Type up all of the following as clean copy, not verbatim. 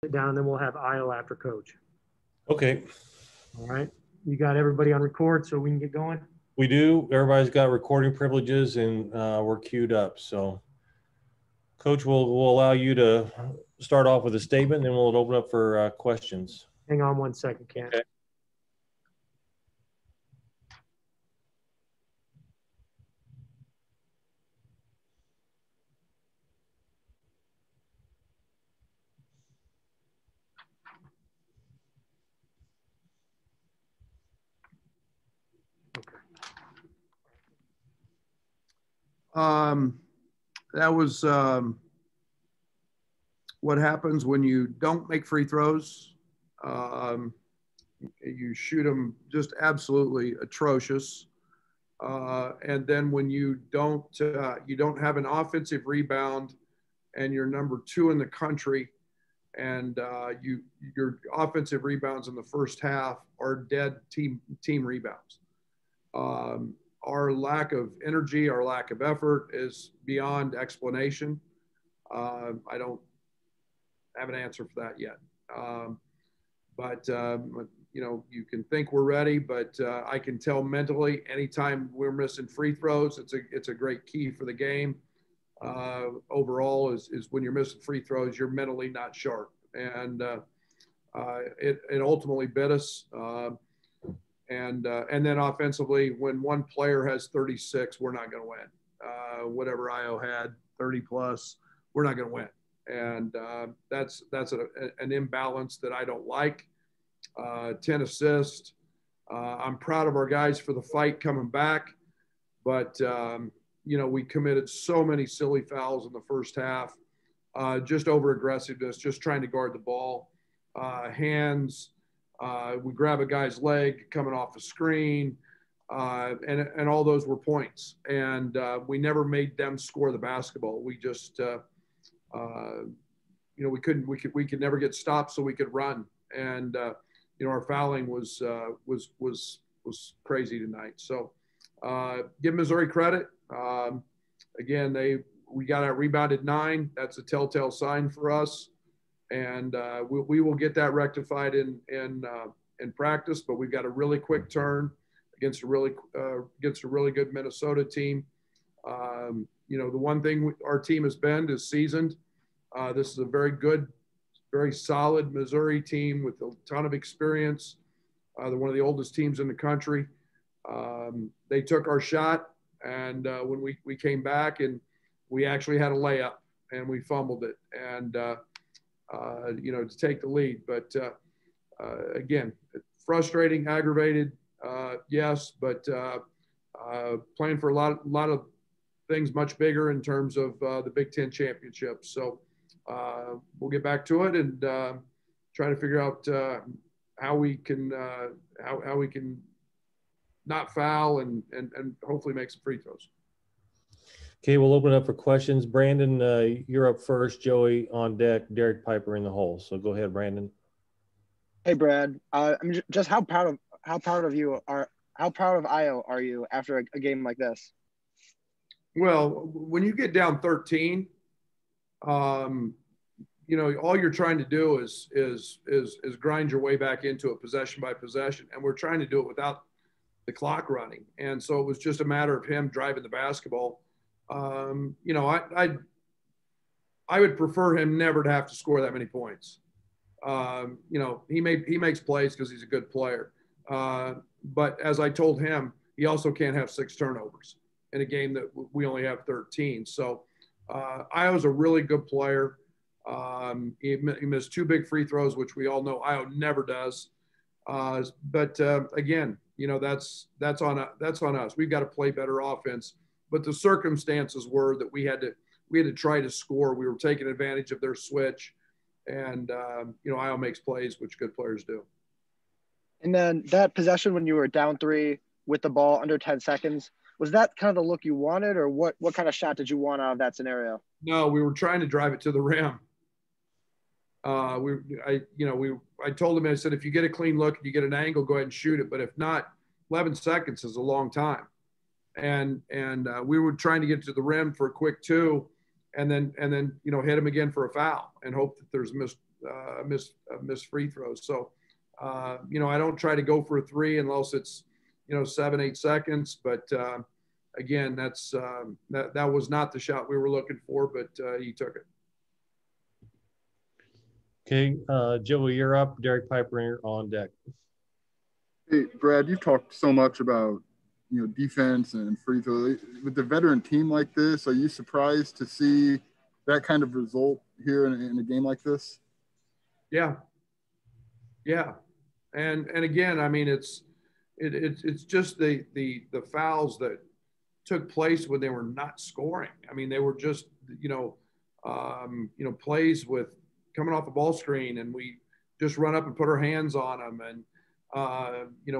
Sit down, and then we'll have IO after coach. Okay. All right. You got everybody on record so we can get going? We do. Everybody's got recording privileges, and we're queued up. So, Coach, we'll allow you to start off with a statement, and then we'll open up for questions. Hang on 1 second, Ken. Okay. That was what happens when you don't make free throws. You shoot them just absolutely atrocious. And then when you don't have an offensive rebound and you're number 2 in the country, and your offensive rebounds in the first half are dead team rebounds. Our lack of energy, our lack of effort is beyond explanation. I don't have an answer for that yet. But you can think we're ready, but I can tell mentally anytime we're missing free throws, it's a great key for the game. Overall is when you're missing free throws, you're mentally not sharp. And it ultimately bit us. And then offensively, when one player has 36, we're not going to win. Whatever IO had, 30 plus, we're not going to win. And that's an imbalance that I don't like. 10 assists. I'm proud of our guys for the fight coming back. But, we committed so many silly fouls in the first half. Just over aggressiveness, just trying to guard the ball. Hands. We grab a guy's leg coming off the screen, and all those were points. And we never made them score the basketball. We just, we could never get stopped, so we could run. And our fouling was crazy tonight. So give Missouri credit. Again, we got out rebounded 9. That's a telltale sign for us. And we will get that rectified in practice. But we've got a really quick turn against a really good Minnesota team. The one thing our team has been is seasoned. This is a very good, very solid Missouri team with a ton of experience. They're one of the oldest teams in the country. They took our shot, and when we came back, and we actually had a layup, and we fumbled it. And to take the lead. But again, frustrating, aggravated, yes, but playing for a lot of things much bigger in terms of the Big Ten championship. So we'll get back to it and try to figure out how we can not foul and hopefully make some free throws. Okay, we'll open it up for questions. Brandon, you're up first. Joey on deck. Derek Piper in the hole. So go ahead, Brandon. Hey, Brad. I'm just how proud of IO are you after a game like this? Well, when you get down 13, all you're trying to do is grind your way back into it possession by possession, and we're trying to do it without the clock running. And so it was just a matter of him driving the basketball. I would prefer him never to have to score that many points. He makes plays because he's a good player. But as I told him, he also can't have 6 turnovers in a game that we only have 13. So Io's a really good player. He missed 2 big free throws, which we all know Io never does. But again, that's on us. We've got to play better offense. But the circumstances were that we had to try to score. We were taking advantage of their switch, and Io makes plays, which good players do. And then that possession when you were down 3 with the ball under 10 seconds, was that kind of the look you wanted, or what kind of shot did you want out of that scenario? No, we were trying to drive it to the rim. I told him, I said, if you get a clean look, if you get an angle, go ahead and shoot it. But if not, 11 seconds is a long time. And we were trying to get to the rim for a quick 2, and then hit him again for a foul and hope that there's missed free throws. So, you know, I don't try to go for a three unless it's, you know, 7-8 seconds. But again, that was not the shot we were looking for, but he took it. Okay, Joey, you're up. Derek Piper on deck. Hey, Brad, you've talked so much about, you know, defense and free throw. With the veteran team like this, are you surprised to see that kind of result here in a game like this? Yeah. And again, I mean, it's just the fouls that took place when they were not scoring. I mean, they were just, plays with coming off a ball screen, and we just run up and put our hands on them. And,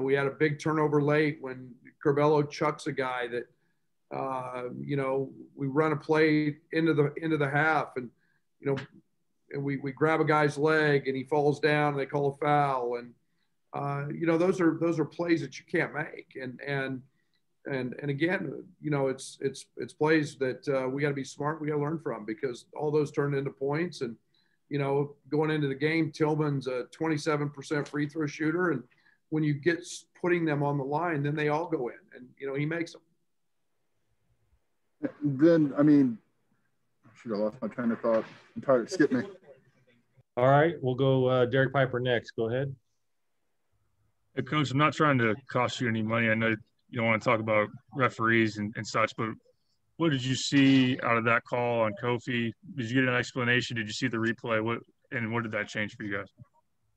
we had a big turnover late when Curbelo chucks a guy that, we run a play into the half, and, and we grab a guy's leg and he falls down and they call a foul. And, those are plays that you can't make. And again, it's plays that we got to be smart. We got to learn from, because all those turned into points. And, going into the game, Tillman's a 27% free throw shooter. And when you get putting them on the line, then they all go in, and, he makes them. Then, I mean, should have lost my train of thought. I'm tired. Skip me. All right, we'll go Derek Piper next. Go ahead. Hey, Coach, I'm not trying to cost you any money. I know you don't want to talk about referees and such, but what did you see out of that call on Kofi? Did you get an explanation? Did you see the replay? What did that change for you guys?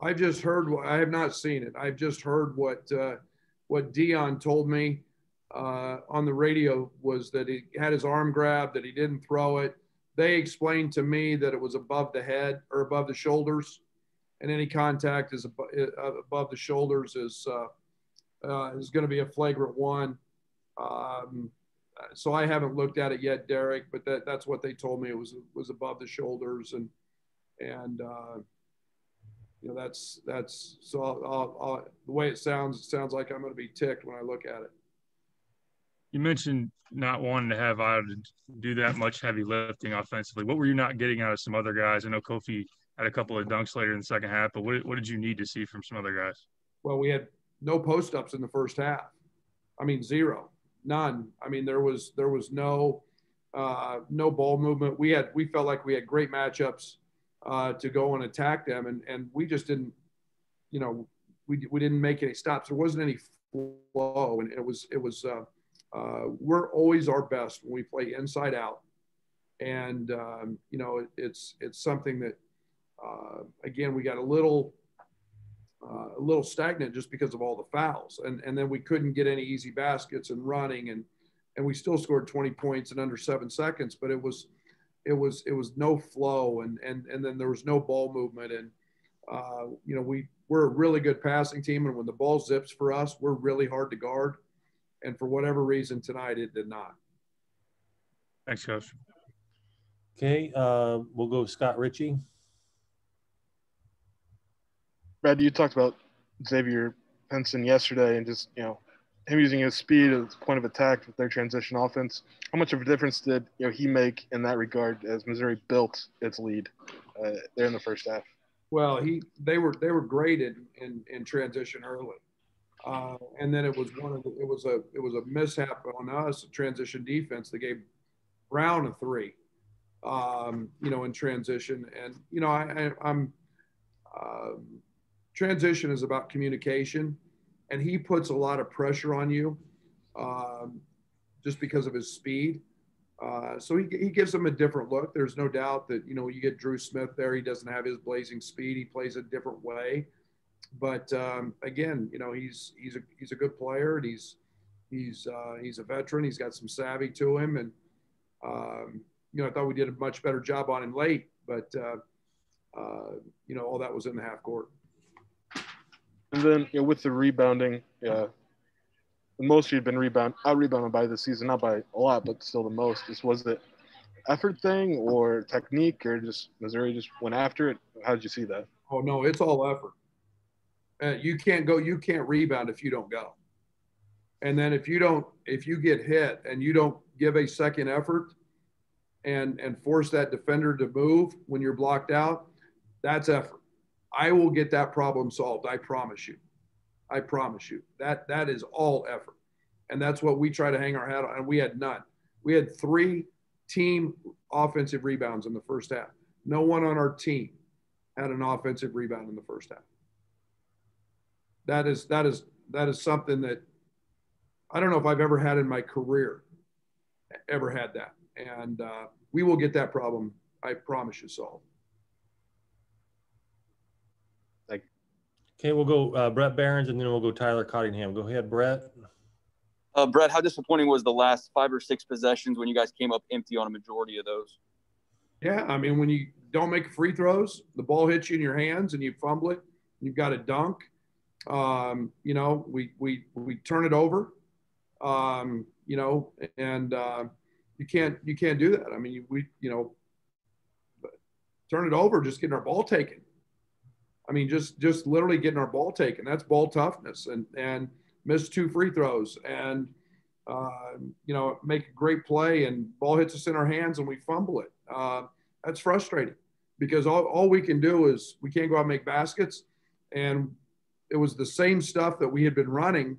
I've just heard – I have not seen it. I've just heard what Dion told me on the radio, was that he had his arm grabbed, that he didn't throw it. They explained to me that it was above the head or above the shoulders, and any contact is above the shoulders is going to be a flagrant one. So I haven't looked at it yet, Derek, but that's what they told me. It was above the shoulders, and that's so the way it sounds like I'm going to be ticked when I look at it. You mentioned not wanting to have Iowa do that much heavy lifting offensively. What were you not getting out of some other guys? I know Kofi had a couple of dunks later in the second half, but what did you need to see from some other guys? Well, we had no post-ups in the first half. I mean, zero, none. I mean, there was no ball movement. We felt like we had great matchups to go and attack them, and we just didn't, we didn't make any stops. There wasn't any flow, and it was we're always our best when we play inside out. And, it's something that, again, we got a little stagnant just because of all the fouls. And then we couldn't get any easy baskets and running, and we still scored 20 points in under 7 seconds, but it was no flow, and then there was no ball movement. And, we're a really good passing team. And when the ball zips for us, we're really hard to guard. And for whatever reason tonight, it did not. Thanks, Coach. Okay, we'll go Scott Ritchie. Brad, you talked about Xavier Penson yesterday, and just, him using his speed as a point of attack with their transition offense. How much of a difference did he make in that regard as Missouri built its lead there in the first half? Well, they were great in transition early. And then it was a mishap on us, a transition defense that gave Brown a three, in transition. And, I'm transition is about communication, and he puts a lot of pressure on you just because of his speed. So he gives them a different look. There's no doubt that, you get Drew Smith there. He doesn't have his blazing speed. He plays a different way. But again, he's a good player, and he's a veteran. He's got some savvy to him, and I thought we did a much better job on him late. But all that was in the half court. And then with the rebounding, the most you've been out-rebounded by this season, not by a lot, but still the most. Was it effort thing or technique, or just Missouri just went after it? How did you see that? Oh no, it's all effort. You can't rebound if you don't go. And then if you get hit and you don't give a second effort and force that defender to move when you're blocked out, That's effort. I will get that problem solved. I promise you. I promise you. That is all effort. And that's what we try to hang our hat on. And we had none. We had 3 team offensive rebounds in the first half. No one on our team had an offensive rebound in the first half. That is something that I don't know if I've ever had in my career, ever had that. And we will get that problem, I promise you, solved. Okay, we'll go Brett Barons, and then we'll go Tyler Cottingham. Go ahead, Brett. Brett, how disappointing was the last 5 or 6 possessions when you guys came up empty on a majority of those? Yeah, I mean, when you don't make free throws, the ball hits you in your hands and you fumble it, you've got to dunk. You know, we turn it over. You know, and you can't do that. I mean, turn it over, just getting our ball taken. I mean, just literally getting our ball taken. That's ball toughness, and miss 2 free throws, and you know, make a great play, and ball hits us in our hands and we fumble it. That's frustrating because all we can do is we can't go out and make baskets, and it was the same stuff that we had been running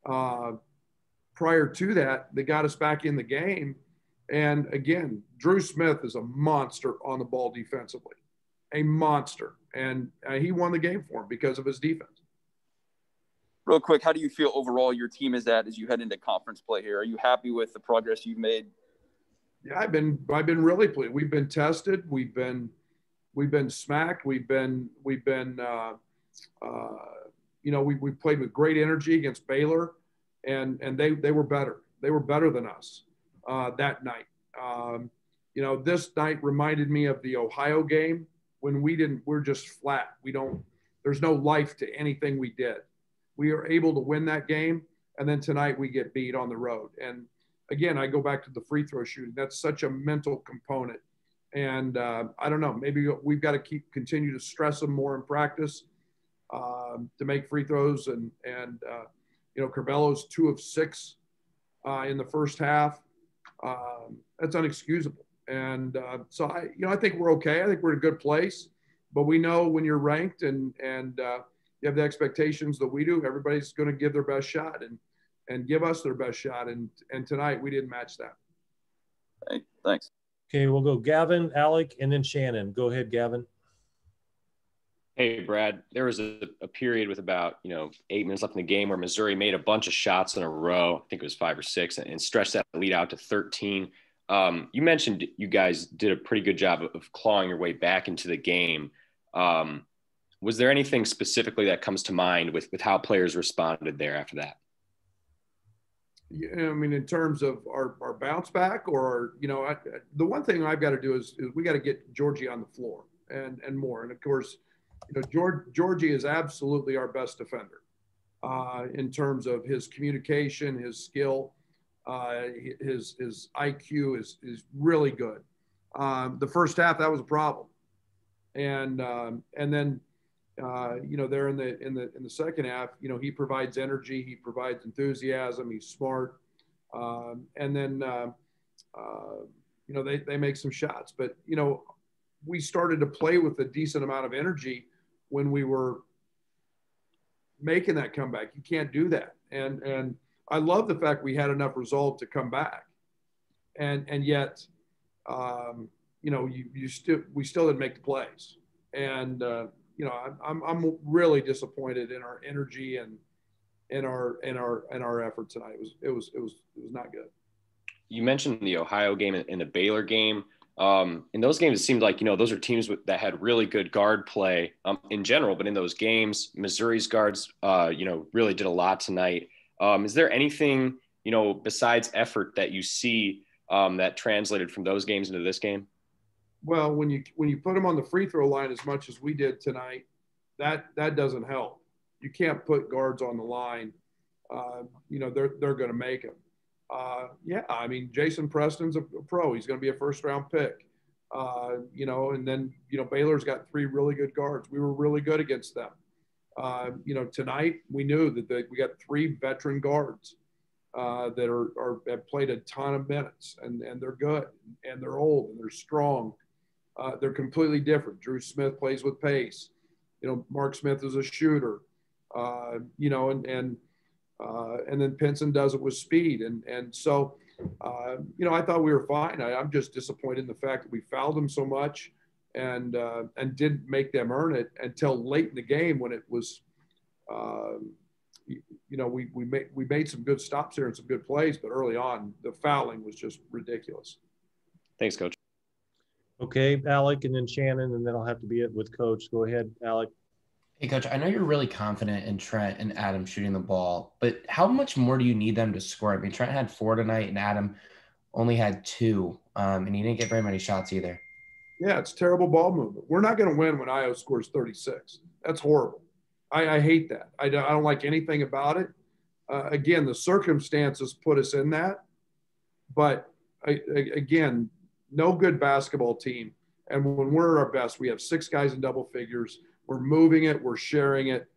prior to that got us back in the game. And again, Drew Smith is a monster on the ball defensively, a monster. And he won the game for him because of his defense. Real quick, how do you feel overall your team is at as you head into conference play here? Are you happy with the progress you've made? Yeah, I've been really pleased. We've been tested. We've been smacked. We've been you know, we played with great energy against Baylor, and they were better. They were better than us that night. You know, this night reminded me of the Ohio game when we're just flat. There's no life to anything we did. We are able to win that game, and then tonight we get beat on the road. And again, I go back to the free throw shooting. That's such a mental component. And I don't know, maybe we've got to continue to stress them more in practice to make free throws. And you know, Carvello's 2 of 6 in the first half. That's unexcusable. And so I think we're okay. I think we're in a good place, but we know when you're ranked and you have the expectations that we do, everybody's going to give their best shot and give us their best shot. And tonight we didn't match that. Thanks. Okay, we'll go Gavin, Alec, and then Shannon. Go ahead, Gavin. Hey, Brad, there was a period with about, 8 minutes left in the game where Missouri made a bunch of shots in a row. I think it was 5 or 6 and stretched that lead out to 13. You mentioned you guys did a pretty good job of clawing your way back into the game. Was there anything specifically that comes to mind with how players responded there after that? Yeah, I mean, in terms of our bounce back, or, the one thing I've got to do is we got to get Georgie on the floor and more. And of course, Georgie is absolutely our best defender in terms of his communication, his skill, his IQ is really good. The first half, that was a problem. And then, there in the second half, he provides energy, he provides enthusiasm, he's smart. And then, they make some shots, but, we started to play with a decent amount of energy when we were making that comeback. You can't do that. And I love the fact we had enough resolve to come back. And yet, we still didn't make the plays. And, I'm really disappointed in our energy and in our effort tonight. It was not good. You mentioned the Ohio game and the Baylor game. In those games, it seemed like, those are teams that had really good guard play in general, but in those games, Missouri's guards, really did a lot tonight. Is there anything, besides effort that you see that translated from those games into this game? Well, when you put them on the free throw line as much as we did tonight, that doesn't help. You can't put guards on the line. They're going to make them. I mean, Jason Preston's a pro. He's going to be a first-round pick. And then, Baylor's got 3 really good guards. We were really good against them. Tonight we knew that we got 3 veteran guards that have played a ton of minutes, and they're good, and they're old, and they're strong. They're completely different. Drew Smith plays with pace. You know, Mark Smith is a shooter. You know, and then Pinson does it with speed. And so, you know, I thought we were fine. I'm just disappointed in the fact that we fouled them so much and didn't make them earn it until late in the game when it was, you know, we made some good stops here and some good plays, but early on the fouling was just ridiculous. Thanks, Coach. Okay, Alec, and then Shannon, and then I'll have to be it with Coach. Go ahead, Alec. Hey, Coach, I know you're really confident in Trent and Adam shooting the ball, but how much more do you need them to score? I mean, Trent had 4 tonight and Adam only had 2, and he didn't get very many shots either. Yeah, it's terrible ball movement. We're not going to win when Io scores 36. That's horrible. I hate that. I don't like anything about it. Again, the circumstances put us in that. But, again, no good basketball team. And when we're our best, we have 6 guys in double figures. We're moving it. We're sharing it.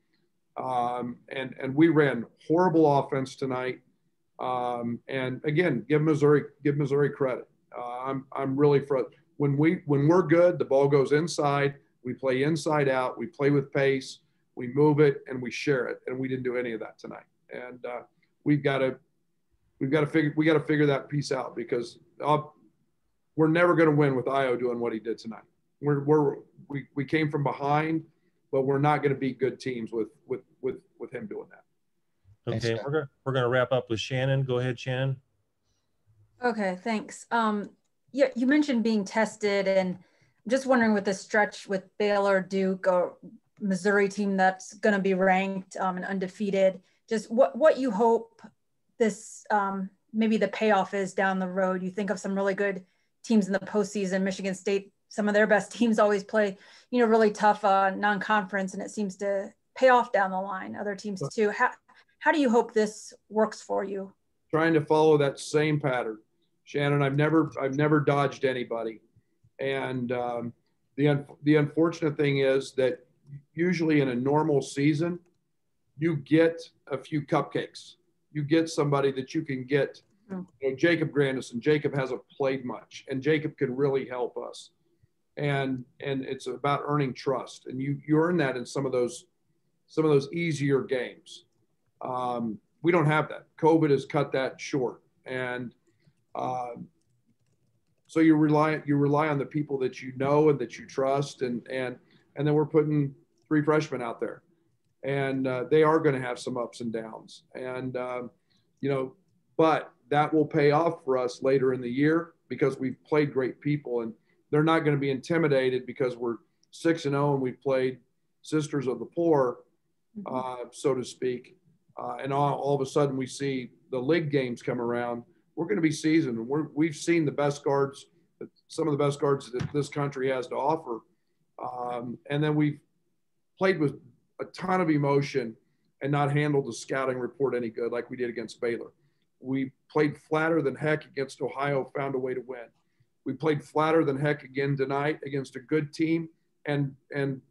And we ran horrible offense tonight. And, again, give Missouri credit. I'm really frustrated. When we're good, the ball goes inside. We play inside out. We play with pace. We move it and we share it. And we didn't do any of that tonight. And we've got to figure that piece out because we're never going to win with Io doing what he did tonight. We came from behind, but we're not going to beat good teams with him doing that. Okay, we're gonna wrap up with Shannon. Go ahead, Shannon. Okay, thanks. Yeah, you mentioned being tested, and I'm just wondering with the stretch with Baylor, Duke, or Missouri team that's going to be ranked and undefeated, just what you hope this maybe the payoff is down the road. You think of some really good teams in the postseason. Michigan State, some of their best teams always play, you know, really tough non-conference, and it seems to pay off down the line. Other teams too. How do you hope this works for you? Trying to follow that same pattern. Shannon, I've never dodged anybody. And the unfortunate thing is that usually in a normal season, you get a few cupcakes. You get somebody that you can get, you know, Jacob Grandison. Jacob hasn't played much, and Jacob can really help us. And it's about earning trust. And you earn that in some of those easier games. We don't have that. COVID has cut that short. And so you rely on the people that you know and that you trust, and then we're putting 3 freshmen out there, and they are going to have some ups and downs, and you know, but that will pay off for us later in the year because we've played great people, and they're not going to be intimidated because we're 6-0 and we've played Sisters of the Poor, so to speak, and all of a sudden we see the league games come around. We're going to be seasoned, and we've seen the best guards, some of the best guards that this country has to offer. And then we've played with a ton of emotion and not handled the scouting report any good like we did against Baylor. We played flatter than heck against Ohio, found a way to win. We played flatter than heck again tonight against a good team, and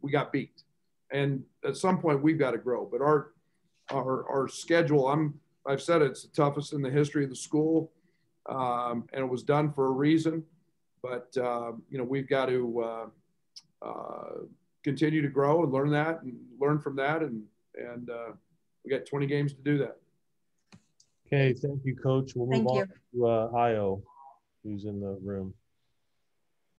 we got beat. And at some point we've got to grow. But our schedule, I've said it's the toughest in the history of the school. And it was done for a reason, but you know, we've got to continue to grow and learn from that, and we got 20 games to do that. Okay, thank you, Coach. We'll move on to Io, who's in the room.